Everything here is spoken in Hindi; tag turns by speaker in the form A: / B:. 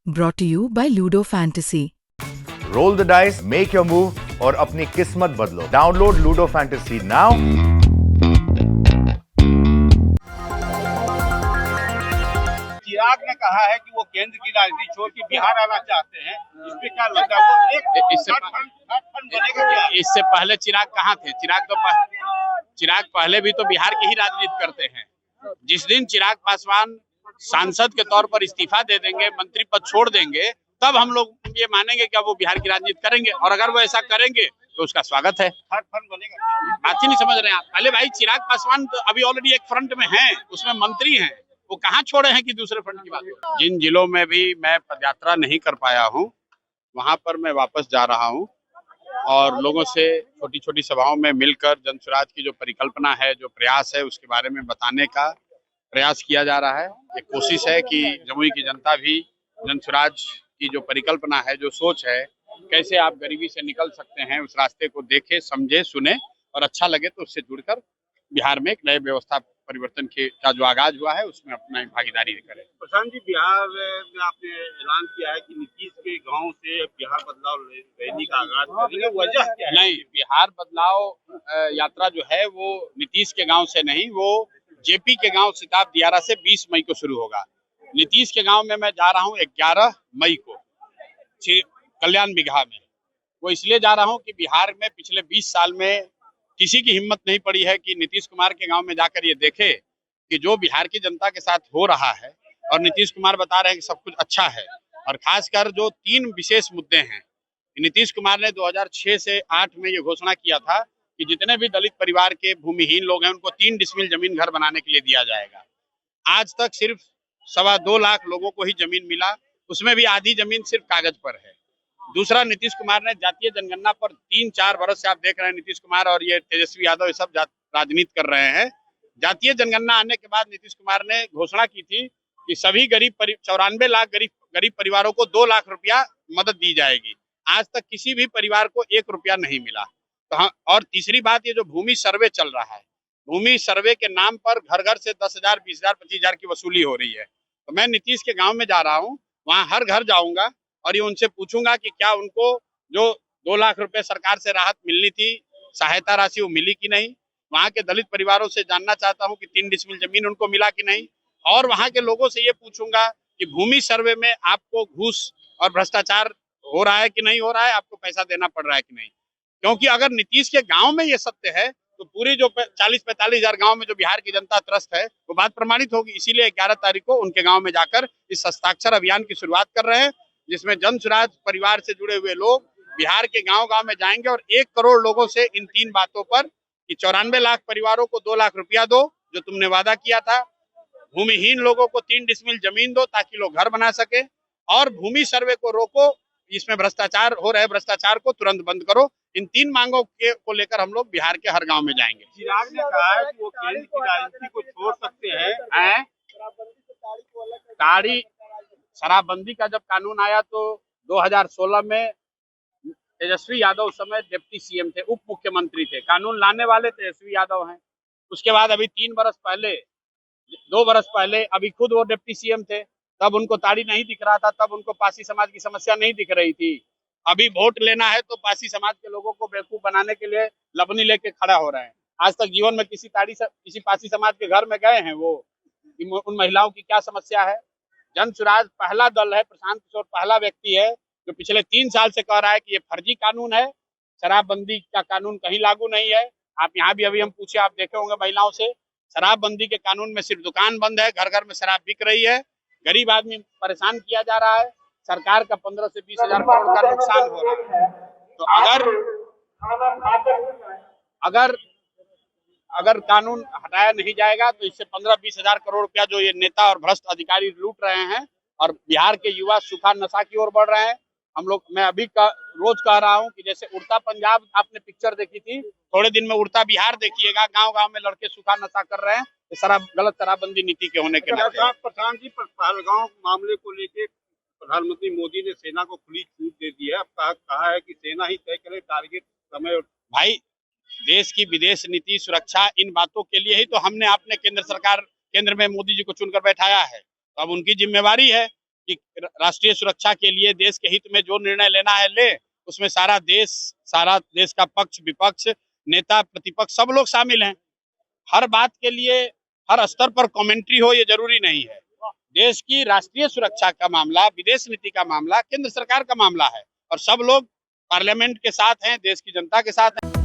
A: Brought to you by Ludo Fantasy.
B: Roll the dice, make your move और अपनी किस्मत बदलो। Download Ludo Fantasy now.
C: Chirag ने कहा है कि वो केंद्र की राजनीति छोड़ के बिहार आना चाहते हैं। इस पे क्या लगता है? वो एक फंड बनेगा क्या?
D: इससे पहले चिराग कहाँ थे? चिराग पहले भी तो बिहार की ही राजनीति करते हैं। जिस दिन चिराग पासवान सांसद के तौर पर इस्तीफा दे देंगे, मंत्री पद छोड़ देंगे, तब हम लोग ये मानेंगे कि वो बिहार की राजनीति करेंगे। और अगर वो ऐसा करेंगे तो उसका स्वागत है।
C: थर्ड फंड बनेगा क्या?
D: बात ही नहीं समझ रहे हैं आप। पहले भाई चिराग पासवान तो अभी ऑलरेडी एक फ्रंट में हैं, उसमें मंत्री हैं। वो कहाँ छोड़े हैं कि दूसरे फ्रंट की बात हो। जिन जिलों में भी मैं पदयात्रा नहीं कर पाया हूँ, वहां पर मैं वापस जा रहा हूँ और लोगों से छोटी छोटी सभाओं में मिलकर जन स्वराज की जो परिकल्पना है, जो प्रयास है, उसके बारे में बताने का प्रयास किया जा रहा है। एक कोशिश है कि जमुई की जनता भी जन स्वराज की जो परिकल्पना है, जो सोच है, कैसे आप गरीबी से निकल सकते हैं, उस रास्ते को देखे, समझे, सुने और अच्छा लगे तो उससे जुड़कर बिहार में एक नए व्यवस्था परिवर्तन का जो आगाज हुआ है उसमें अपना भागीदारी करें।
C: प्रशांत जी, बिहार में आपने ऐलान किया है कि नीतीश के गांव से बिहार बदलाव रैली का आगाज करेंगे, वजह क्या है?
D: नहीं, बिहार बदलाव यात्रा जो है वो नीतीश के गांव से नहीं, वो जेपी के गांव सिताब दियारा से 20 मई को शुरू होगा। नीतीश के गांव में मैं जा रहा हूं 11 मई को कल्याण बिगहा में। वो इसलिए जा रहा हूं कि बिहार में पिछले 20 साल में किसी की हिम्मत नहीं पड़ी है कि नीतीश कुमार के गांव में जाकर ये देखे कि जो बिहार की जनता के साथ हो रहा है, और नीतीश कुमार बता रहे हैं कि सब कुछ अच्छा है, और खासकर जो 3 विशेष मुद्दे हैं। नीतीश कुमार ने 2006 से 8 में ये घोषणा किया था कि जितने भी दलित परिवार के भूमिहीन लोग हैं उनको 3 डिसमिल जमीन घर बनाने के लिए दिया जाएगा। आज तक सिर्फ 2.25 लाख लोगों को ही जमीन मिला, उसमें भी आधी जमीन सिर्फ कागज पर है। दूसरा, नीतीश कुमार ने जातीय जनगणना पर 3-4 वर्ष से आप देख रहे हैं नीतीश कुमार और ये तेजस्वी यादव ये सब राजनीति कर रहे हैं। जातीय जनगणना आने के बाद नीतीश कुमार ने घोषणा की थी कि सभी 94 लाख गरीब परिवारों को 2 लाख रुपया मदद दी जाएगी। आज तक किसी भी परिवार को 1 रुपया नहीं मिला। तो हाँ, और तीसरी बात, ये जो भूमि सर्वे चल रहा है, भूमि सर्वे के नाम पर घर घर से 10,000, 20,000, 25,000 की वसूली हो रही है। तो मैं नीतीश के गांव में जा रहा हूँ, वहां हर घर जाऊंगा और ये उनसे पूछूंगा कि क्या उनको जो 2 लाख रुपए सरकार से राहत मिलनी थी, सहायता राशि, वो मिली कि नहीं। वहां के दलित परिवारों से जानना चाहता हूं कि 3 डिसमिल जमीन उनको मिला कि नहीं। और वहां के लोगों से ये पूछूंगा कि भूमि सर्वे में आपको घूस और भ्रष्टाचार हो रहा है कि नहीं हो रहा है, आपको पैसा देना पड़ रहा है कि नहीं। क्योंकि अगर नीतीश के गांव में ये सत्य है तो पूरी जो 40-45 हजार गांव में जो बिहार की जनता त्रस्त है वो बात प्रमाणित होगी। इसीलिए 11 तारीख को उनके गांव में जाकर इस हस्ताक्षर अभियान की शुरुआत कर रहे हैं, जिसमें जन स्वराज परिवार से जुड़े हुए लोग बिहार के गांव-गांव में जाएंगे और 1 करोड़ लोगों से इन 3 बातों पर कि 94 लाख परिवारों को 2 लाख रुपया दो जो तुमने वादा किया था, भूमिहीन लोगों को 3 डिसमिल जमीन दो ताकि लोग घर बना सके, और भूमि सर्वे को रोको, इसमें भ्रष्टाचार हो रहे भ्रष्टाचार को तुरंत बंद करो। इन 3 मांगों को लेकर हम लोग बिहार के हर गांव में जाएंगे।
C: चिराग ने कहा है कि वो केंद्र की राजनीति को छोड़ सकते हैं।
D: ताड़ी शराबबंदी का जब कानून आया तो 2016 में तेजस्वी यादव उस समय डिप्टी सीएम थे, उप मुख्यमंत्री थे। कानून लाने वाले तेजस्वी यादव हैं। उसके बाद अभी 2 बरस पहले अभी खुद वो डिप्टी सीएम थे, तब उनको ताड़ी नहीं दिख रहा था, तब उनको पासी समाज की समस्या नहीं दिख रही थी। अभी वोट लेना है तो पासी समाज के लोगों को बेवकूफ बनाने के लिए लबनी लेके खड़ा हो रहे हैं। आज तक जीवन में किसी पासी समाज के घर में गए हैं वो, उन महिलाओं की क्या समस्या है। जन स्वराज पहला दल है, प्रशांत किशोर पहला व्यक्ति है जो पिछले 3 साल से कह रहा है कि ये फर्जी कानून है, शराबबंदी का कानून कहीं लागू नहीं है। आप यहाँ भी अभी हम पूछे, आप देखे होंगे महिलाओं से, शराबबंदी के कानून में सिर्फ दुकान बंद है, घर घर में शराब बिक रही है, गरीब आदमी परेशान किया जा रहा है, सरकार का 15 से 20 हजार करोड़ का नुकसान हो रहा है। तो अगर कानून हटाया नहीं जाएगा तो इससे 15-20 हजार करोड़ रुपया जो ये नेता और भ्रष्ट अधिकारी लूट रहे हैं, और बिहार के युवा सूखा नशा की ओर बढ़ रहे हैं। मैं अभी रोज कह रहा हूं कि जैसे उड़ता पंजाब आपने पिक्चर देखी थी, थोड़े दिन में उड़ता बिहार देखिएगा। गांव-गांव में लड़के सूखा नशा कर रहे हैं, गलत शराबबंदी नीति के होने के नाते।
C: प्रशांत जी, पहलगांव मामले को लेके प्रधानमंत्री मोदी ने सेना को खुली छूट दे दी है। अब कहा है कि सेना ही तय करे टारगेट, समय।
D: भाई, देश की विदेश नीति, सुरक्षा, इन बातों के लिए ही तो हमने अपने केंद्र में मोदी जी को चुनकर बैठाया है। तो अब उनकी जिम्मेवारी है कि राष्ट्रीय सुरक्षा के लिए देश के हित में जो निर्णय लेना है ले, उसमें सारा देश का पक्ष विपक्ष, नेता प्रतिपक्ष सब लोग शामिल हैं। हर बात के लिए हर स्तर पर कमेंट्री हो ये जरूरी नहीं है। देश की राष्ट्रीय सुरक्षा का मामला, विदेश नीति का मामला केंद्र सरकार का मामला है और सब लोग पार्लियामेंट के साथ हैं, देश की जनता के साथ हैं।